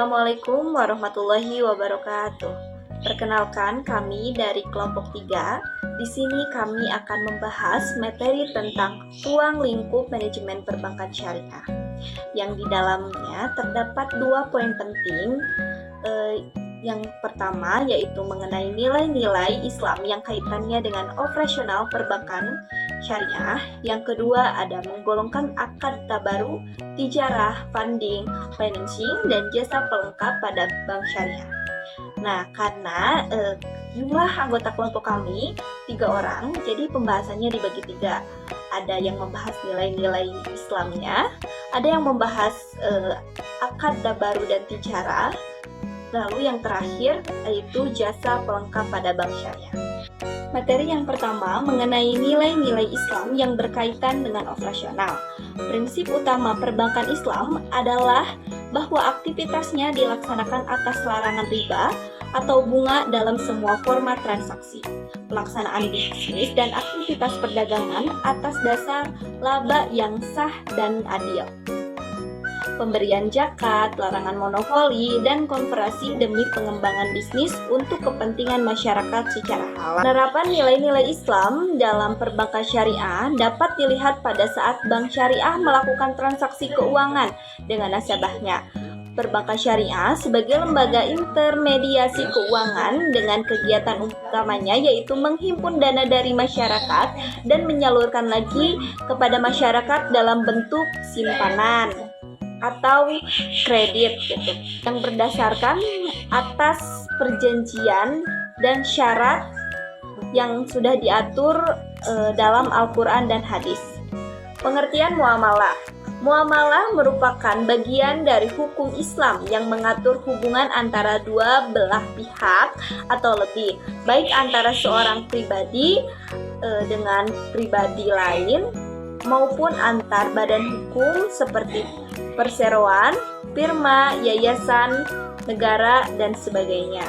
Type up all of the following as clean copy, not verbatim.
Assalamualaikum warahmatullahi wabarakatuh. Perkenalkan, kami dari kelompok 3. Di sini kami akan membahas materi tentang ruang lingkup manajemen perbankan syariah. Yang di dalamnya terdapat 2 poin penting. Yang pertama yaitu mengenai nilai-nilai Islam yang kaitannya dengan operasional perbankan syariah. Yang kedua ada menggolongkan akad tabaru, tijarah, funding, financing, dan jasa pelengkap pada bank syariah. Nah, karena jumlah anggota kelompok kami 3 orang, jadi pembahasannya dibagi 3. Ada yang membahas nilai-nilai Islamnya, ada yang membahas akad tabaru dan tijarah, lalu yang terakhir yaitu jasa pelengkap pada bank syariah. Materi yang pertama mengenai nilai-nilai Islam yang berkaitan dengan operasional. Prinsip utama perbankan Islam adalah bahwa aktivitasnya dilaksanakan atas larangan riba atau bunga dalam semua format transaksi. Pelaksanaan bisnis dan aktivitas perdagangan atas dasar laba yang sah dan adil. Pemberian zakat, larangan monopoli, dan konversi demi pengembangan bisnis untuk kepentingan masyarakat secara halal. Penerapan nilai-nilai Islam dalam perbankan syariah dapat dilihat pada saat bank syariah melakukan transaksi keuangan dengan nasabahnya. Perbankan syariah sebagai lembaga intermediasi keuangan dengan kegiatan utamanya yaitu menghimpun dana dari masyarakat dan menyalurkan lagi kepada masyarakat dalam bentuk simpanan atau kredit gitu, yang berdasarkan atas perjanjian dan syarat yang sudah diatur dalam Al-Quran dan hadis. Pengertian muamalah. Muamalah merupakan bagian dari hukum Islam yang mengatur hubungan antara dua belah pihak atau lebih, baik antara seorang pribadi dengan pribadi lain maupun antar badan hukum seperti perseroan, firma, yayasan, negara, dan sebagainya.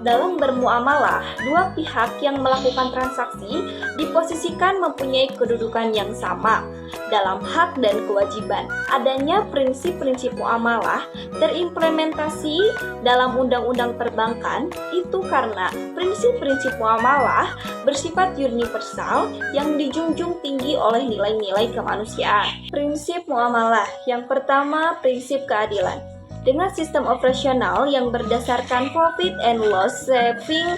Dalam bermuamalah, dua pihak yang melakukan transaksi diposisikan mempunyai kedudukan yang sama dalam hak dan kewajiban. Adanya prinsip-prinsip muamalah terimplementasi dalam undang-undang perbankan itu karena prinsip-prinsip muamalah bersifat universal yang dijunjung tinggi oleh nilai-nilai kemanusiaan. Prinsip muamalah yang pertama, prinsip keadilan. Dengan sistem operasional yang berdasarkan profit and loss saving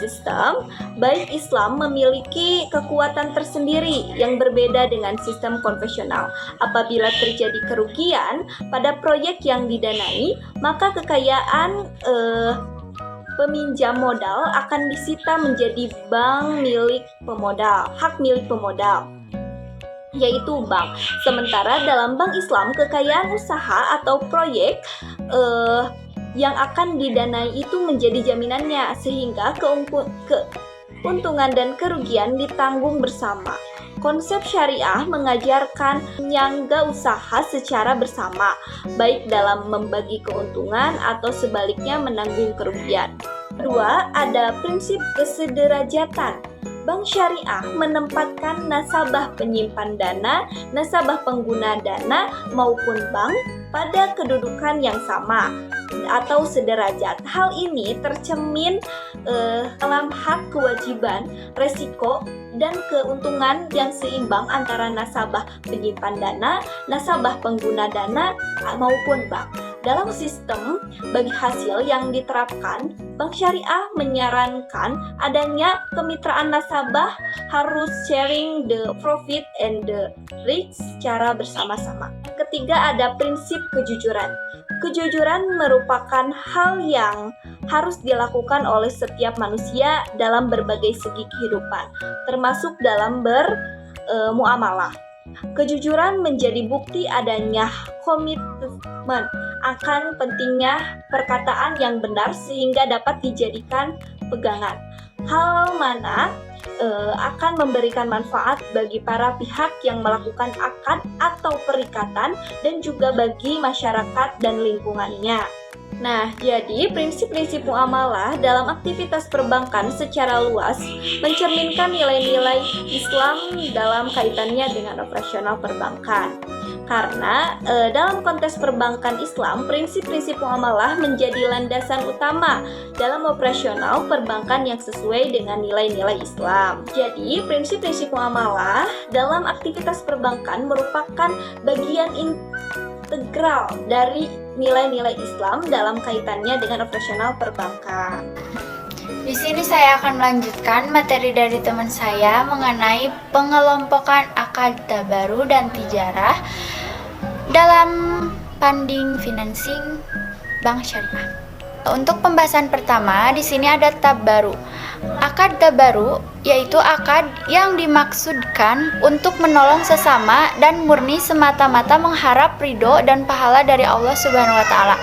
system, baik Islam memiliki kekuatan tersendiri yang berbeda dengan sistem konvensional. Apabila terjadi kerugian pada proyek yang didanai, maka kekayaan peminjam modal akan disita menjadi bank milik pemodal, hak milik pemodal, yaitu bank. Sementara dalam bank Islam, kekayaan usaha atau proyek yang akan didanai itu menjadi jaminannya, sehingga keuntungan dan kerugian ditanggung bersama. Konsep syariah mengajarkan menyangga usaha secara bersama, baik dalam membagi keuntungan atau sebaliknya menanggung kerugian. Kedua, ada prinsip kesederajatan. Bank syariah menempatkan nasabah penyimpan dana, nasabah pengguna dana maupun bank pada kedudukan yang sama atau sederajat. Hal ini tercermin dalam hak kewajiban, resiko, dan keuntungan yang seimbang antara nasabah penyimpan dana, nasabah pengguna dana, maupun bank. Dalam sistem bagi hasil yang diterapkan, Bank Syariah menyarankan adanya kemitraan nasabah harus sharing the profit and the risk secara bersama-sama. Ketiga, ada prinsip kejujuran. Kejujuran merupakan hal yang harus dilakukan oleh setiap manusia dalam berbagai segi kehidupan, termasuk dalam bermuamalah. Kejujuran menjadi bukti adanya komitmen akan pentingnya perkataan yang benar sehingga dapat dijadikan pegangan. Hal mana akan memberikan manfaat bagi para pihak yang melakukan akad atau perikatan dan juga bagi masyarakat dan lingkungannya. Nah, jadi prinsip-prinsip muamalah dalam aktivitas perbankan secara luas mencerminkan nilai-nilai Islam dalam kaitannya dengan operasional perbankan. Karena dalam konteks perbankan Islam, prinsip-prinsip muamalah menjadi landasan utama dalam operasional perbankan yang sesuai dengan nilai-nilai Islam. Jadi, prinsip-prinsip muamalah dalam aktivitas perbankan merupakan bagian integral dari nilai-nilai Islam dalam kaitannya dengan operasional perbankan. Di sini saya akan melanjutkan materi dari teman saya mengenai pengelompokan akad tabaru dan tijarah dalam funding financing bank syariah. Untuk pembahasan pertama, di sini ada tabaru. Akad tabaru yaitu akad yang dimaksudkan untuk menolong sesama dan murni semata-mata mengharap ridho dan pahala dari Allah Subhanahu wa taala.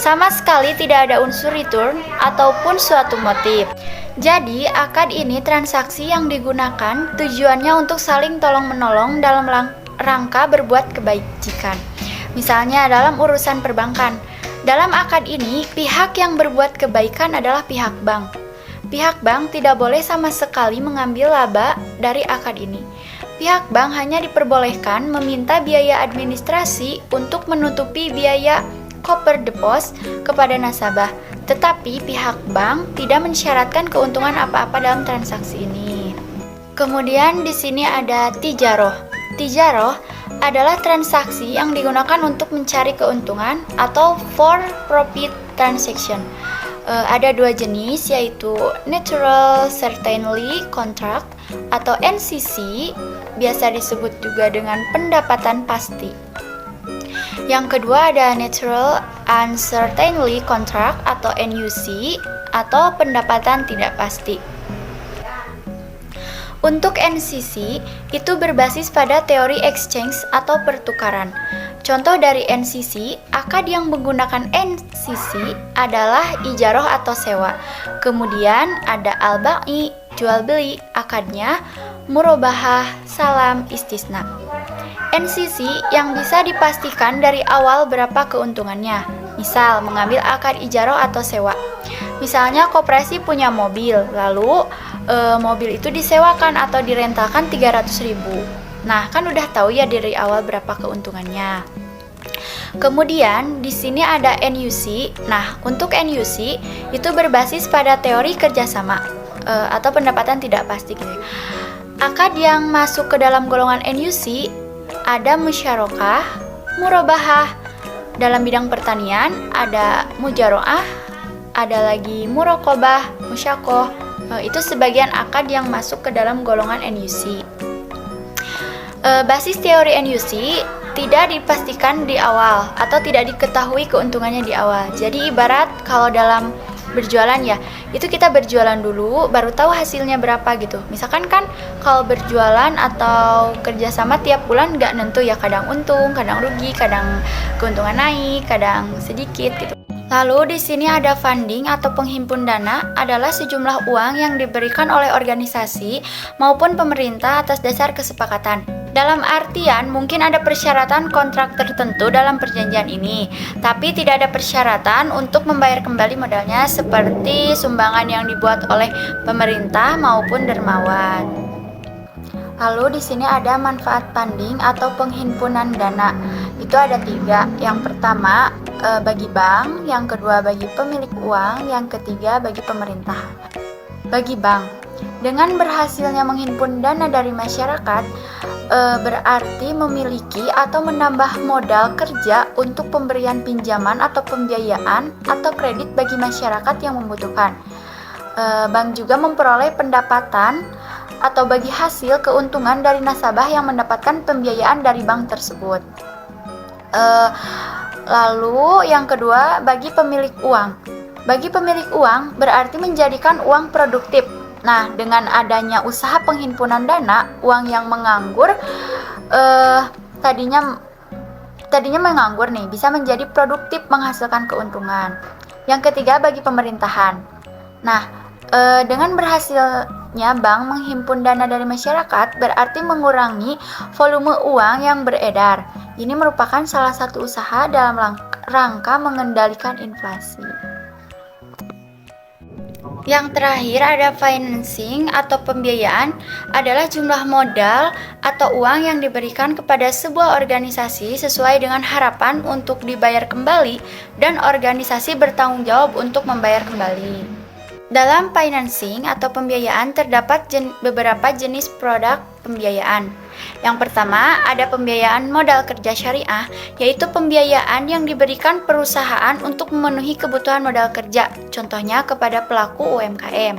Sama sekali tidak ada unsur return ataupun suatu motif. Jadi, akad ini transaksi yang digunakan tujuannya untuk saling tolong-menolong dalam rangka berbuat kebajikan. Misalnya dalam urusan perbankan. Dalam akad ini, pihak yang berbuat kebaikan adalah pihak bank. Pihak bank tidak boleh sama sekali mengambil laba dari akad ini. Pihak bank hanya diperbolehkan meminta biaya administrasi untuk menutupi biaya koper deposit kepada nasabah. Tetapi pihak bank tidak mensyaratkan keuntungan apa-apa dalam transaksi ini. Kemudian di sini ada tijaroh. Tijaroh adalah transaksi yang digunakan untuk mencari keuntungan atau for profit transaction. Ada dua jenis, yaitu Natural Certainty Contract atau NCC, biasa disebut juga dengan pendapatan pasti. Yang kedua ada Natural Uncertainty Contract atau NUC atau pendapatan tidak pasti. Untuk NCC, itu berbasis pada teori exchange atau pertukaran. Contoh dari NCC, akad yang menggunakan NCC adalah ijaroh atau sewa. Kemudian ada al-ba'i, jual beli, akadnya murabahah, salam, istisna. NCC yang bisa dipastikan dari awal berapa keuntungannya. Misal, mengambil akad ijaroh atau sewa. Misalnya koperasi punya mobil, lalu mobil itu disewakan atau direntalkan 300.000. Nah, kan udah tahu ya dari awal berapa keuntungannya. Kemudian di sini ada NUC. Nah, untuk NUC itu berbasis pada teori kerjasama atau pendapatan tidak pasti gitu. Akad yang masuk ke dalam golongan NUC ada musyarakah, murabahah. Dalam bidang pertanian ada mujaroah, ada lagi muraqabah, musyakoh. Itu sebagian akad yang masuk ke dalam golongan NUC. Basis teori NUC tidak dipastikan di awal atau tidak diketahui keuntungannya di awal. Jadi ibarat kalau dalam berjualan ya, itu kita berjualan dulu baru tahu hasilnya berapa gitu. Misalkan kan kalau berjualan atau kerjasama tiap bulan nggak nentu ya, kadang untung, kadang rugi, kadang keuntungan naik, kadang sedikit gitu. Lalu di sini ada funding atau penghimpun dana adalah sejumlah uang yang diberikan oleh organisasi maupun pemerintah atas dasar kesepakatan. Dalam artian mungkin ada persyaratan kontrak tertentu dalam perjanjian ini, tapi tidak ada persyaratan untuk membayar kembali modalnya seperti sumbangan yang dibuat oleh pemerintah maupun dermawan. Lalu di sini ada manfaat funding atau penghimpunan dana. Itu ada 3. Yang pertama bagi bank, yang kedua bagi pemilik uang, yang ketiga bagi pemerintah. Bagi bank, dengan berhasilnya menghimpun dana dari masyarakat, berarti memiliki atau menambah modal kerja untuk pemberian pinjaman atau pembiayaan atau kredit bagi masyarakat yang membutuhkan. Bank juga memperoleh pendapatan atau bagi hasil keuntungan dari nasabah yang mendapatkan pembiayaan dari bank tersebut. Lalu yang kedua bagi pemilik uang. Bagi pemilik uang berarti menjadikan uang produktif. Nah, dengan adanya usaha penghimpunan dana, uang yang menganggur tadinya menganggur nih bisa menjadi produktif menghasilkan keuntungan. Yang ketiga bagi pemerintahan. Nah, dengan berhasilnya bank menghimpun dana dari masyarakat berarti mengurangi volume uang yang beredar. Ini merupakan salah satu usaha dalam rangka mengendalikan inflasi. Yang terakhir ada financing atau pembiayaan adalah jumlah modal atau uang yang diberikan kepada sebuah organisasi sesuai dengan harapan untuk dibayar kembali dan organisasi bertanggung jawab untuk membayar kembali. Dalam financing atau pembiayaan terdapat beberapa jenis produk pembiayaan. Yang pertama ada pembiayaan modal kerja syariah, yaitu pembiayaan yang diberikan perusahaan untuk memenuhi kebutuhan modal kerja, contohnya kepada pelaku UMKM.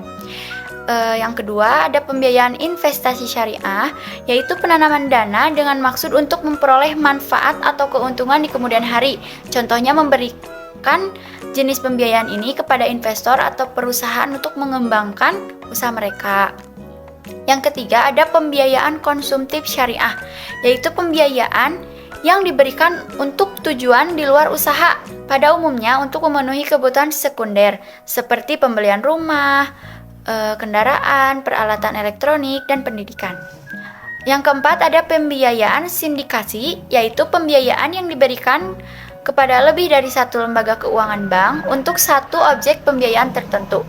Yang kedua ada pembiayaan investasi syariah, yaitu penanaman dana dengan maksud untuk memperoleh manfaat atau keuntungan di kemudian hari, contohnya memberikan jenis pembiayaan ini kepada investor atau perusahaan untuk mengembangkan usaha mereka. Yang ketiga ada pembiayaan konsumtif syariah, yaitu pembiayaan yang diberikan untuk tujuan di luar usaha, pada umumnya untuk memenuhi kebutuhan sekunder seperti pembelian rumah, kendaraan, peralatan elektronik, dan pendidikan. Yang keempat ada pembiayaan sindikasi, yaitu pembiayaan yang diberikan kepada lebih dari satu lembaga keuangan bank untuk satu objek pembiayaan tertentu.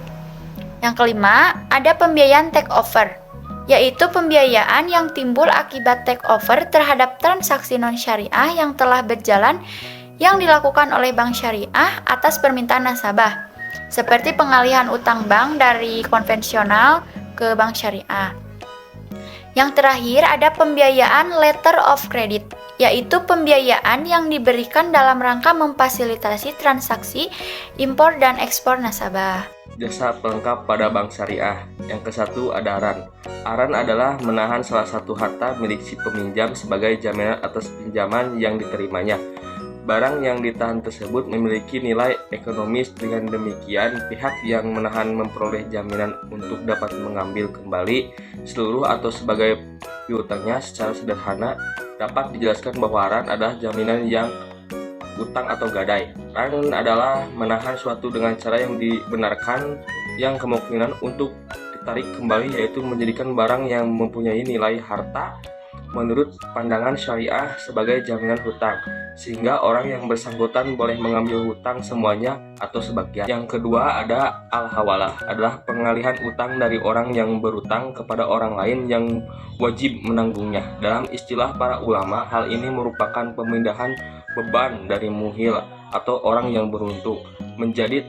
Yang kelima ada pembiayaan takeover, yaitu pembiayaan yang timbul akibat takeover terhadap transaksi non-syariah yang telah berjalan yang dilakukan oleh bank syariah atas permintaan nasabah, seperti pengalihan utang bank dari konvensional ke bank syariah. Yang terakhir ada pembiayaan letter of credit, yaitu pembiayaan yang diberikan dalam rangka memfasilitasi transaksi impor dan ekspor nasabah. Jasa pelengkap pada bank syariah. Yang kesatu ada aran. Aran adalah menahan salah satu harta milik si peminjam sebagai jaminan atas pinjaman yang diterimanya. Barang yang ditahan tersebut memiliki nilai ekonomis, dengan demikian pihak yang menahan memperoleh jaminan untuk dapat mengambil kembali seluruh atau sebagai piutangnya. Secara sederhana dapat dijelaskan bahwa aran adalah jaminan yang utang atau gadai. Aran adalah menahan suatu dengan cara yang dibenarkan yang kemungkinan untuk ditarik kembali, yaitu menjadikan barang yang mempunyai nilai harta menurut pandangan syariah sebagai jaminan hutang, sehingga orang yang bersangkutan boleh mengambil hutang semuanya atau sebagian. Yang kedua ada al-hawalah, adalah pengalihan utang dari orang yang berutang kepada orang lain yang wajib menanggungnya. Dalam istilah para ulama, hal ini merupakan pemindahan beban dari muhil atau orang yang beruntung menjadi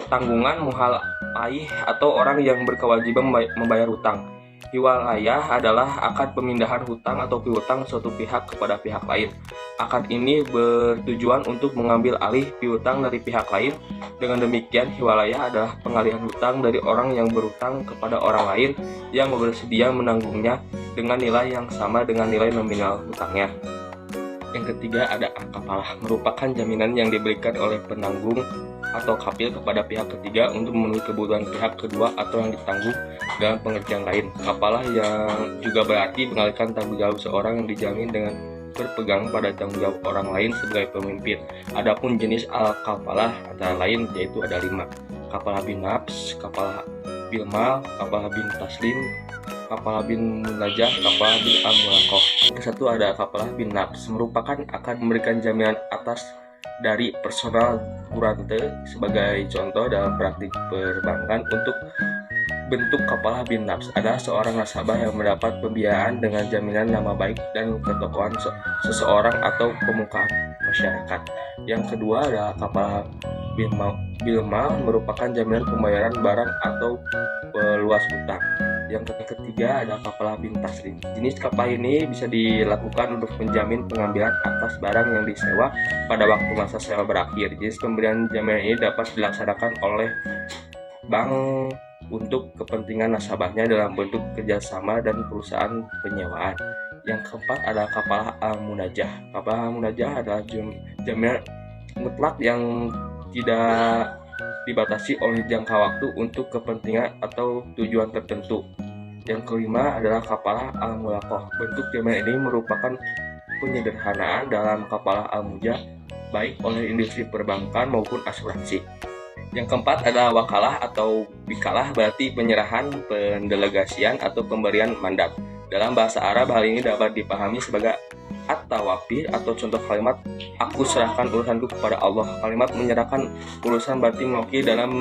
tanggungan muhal paih atau orang yang berkewajiban membayar hutang. Hiwalayah adalah akad pemindahan hutang atau piutang suatu pihak kepada pihak lain. Akad ini bertujuan untuk mengambil alih piutang dari pihak lain. Dengan demikian, hiwalayah adalah pengalihan hutang dari orang yang berutang kepada orang lain yang bersedia menanggungnya dengan nilai yang sama dengan nilai nominal hutangnya. Yang ketiga ada kafalah, merupakan jaminan yang diberikan oleh penanggung atau kafil kepada pihak ketiga untuk memenuhi kebutuhan pihak kedua atau yang ditanggung dalam pengertian lain. Kafalah yang juga berarti mengalihkan tanggung jawab seorang yang dijamin dengan berpegang pada tanggung jawab orang lain sebagai pemimpin. Adapun jenis al-kafalah antara lain yaitu ada 5: kafalah bin nafs, kafalah bil mal, kafalah bin taslim, kafalah bin munajah, kafalah bin al-mulaqah. Kesatu ada kafalah bin nafs, merupakan akan memberikan jaminan atas dari personal kurante. Sebagai contoh dalam praktik perbankan, untuk bentuk kafalah bin nafs adalah seorang nasabah yang mendapat pembiayaan dengan jaminan nama baik dan ketokohan seseorang atau pemuka masyarakat. Yang kedua adalah kafalah bil mal, merupakan jaminan pembayaran barang atau peluas hutang. Yang ketiga ada kafalah bin taslim. Jenis kafalah ini bisa dilakukan untuk menjamin pengambilan atas barang yang disewa pada waktu masa sewa berakhir. Jenis pemberian jaminan ini dapat dilaksanakan oleh bank untuk kepentingan nasabahnya dalam bentuk kerjasama dan perusahaan penyewaan. Yang keempat ada kafalah al-munajah. Kafalah al-munajah adalah jaminan mutlak yang tidak dibatasi oleh jangka waktu untuk kepentingan atau tujuan tertentu. Yang kelima adalah kafalah al-mulaqah. Bentuk jaminan ini merupakan penyederhanaan dalam kafalah al-mujah baik oleh industri perbankan maupun asuransi. Yang keempat adalah wakalah atau wikalah, berarti penyerahan, pendelegasian atau pemberian mandat. Dalam bahasa Arab hal ini dapat dipahami sebagai at-tawafir atau contoh kalimat aku serahkan urusanku kepada Allah. Kalimat menyerahkan urusan berarti mewakili dalam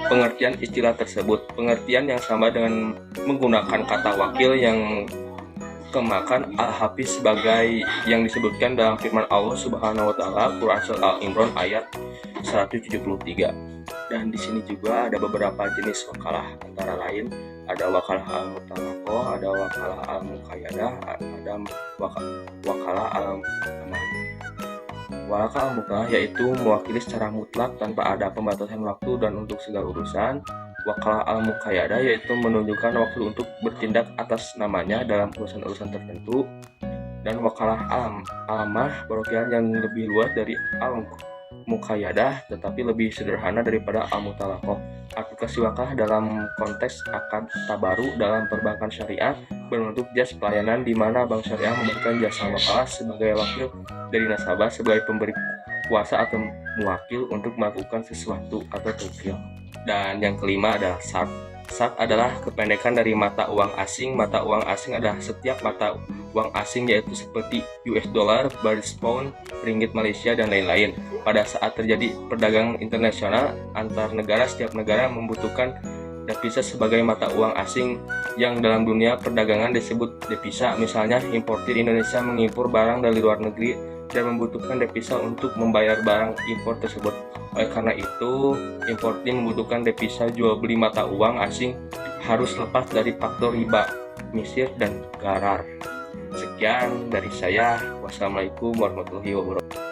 pengertian istilah tersebut. Pengertian yang sama dengan menggunakan kata wakil yang kemakan al-hafiz sebagai yang disebutkan dalam firman Allah Subhanahu wa taala Quran Surah Al-Imran ayat 173. Dan di sini juga ada beberapa jenis wakalah, antara lain ada wakalah al-mutalaqah, ada wakalah al-muqayyadah, ada wakalah al-aman. Wakalah al-mutalaqah yaitu mewakili secara mutlak tanpa ada pembatasan waktu dan untuk segala urusan. Wakalah al-muqayyadah yaitu menunjukkan waktu untuk bertindak atas namanya dalam urusan-urusan tertentu. Dan wakalah al-amah perwakilan yang lebih luas dari al-muqayyadah tetapi lebih sederhana daripada al-mutalaqah. Aplikasi wakalah dalam konteks akad tabaru dalam perbankan syariah berbentuk jas pelayanan di mana bank syariah memberikan jasa wakalah sebagai wakil dari nasabah sebagai pemberi kuasa atau muwakil untuk melakukan sesuatu atau tawkil. Dan yang kelima adalah SART. SART adalah kependekan dari mata uang asing. Mata uang asing adalah setiap mata uang asing yaitu seperti US dollar, British pound, ringgit Malaysia, dan lain-lain. Pada saat terjadi perdagangan internasional antar negara, setiap negara membutuhkan devisa sebagai mata uang asing yang dalam dunia perdagangan disebut devisa. Misalnya, importir Indonesia mengimpor barang dari luar negeri dan membutuhkan devisa untuk membayar barang impor tersebut. Oleh karena itu, importir membutuhkan devisa jual beli mata uang asing harus lepas dari faktor riba, misir, dan gharar. Sekian dari saya. Wassalamualaikum warahmatullahi wabarakatuh.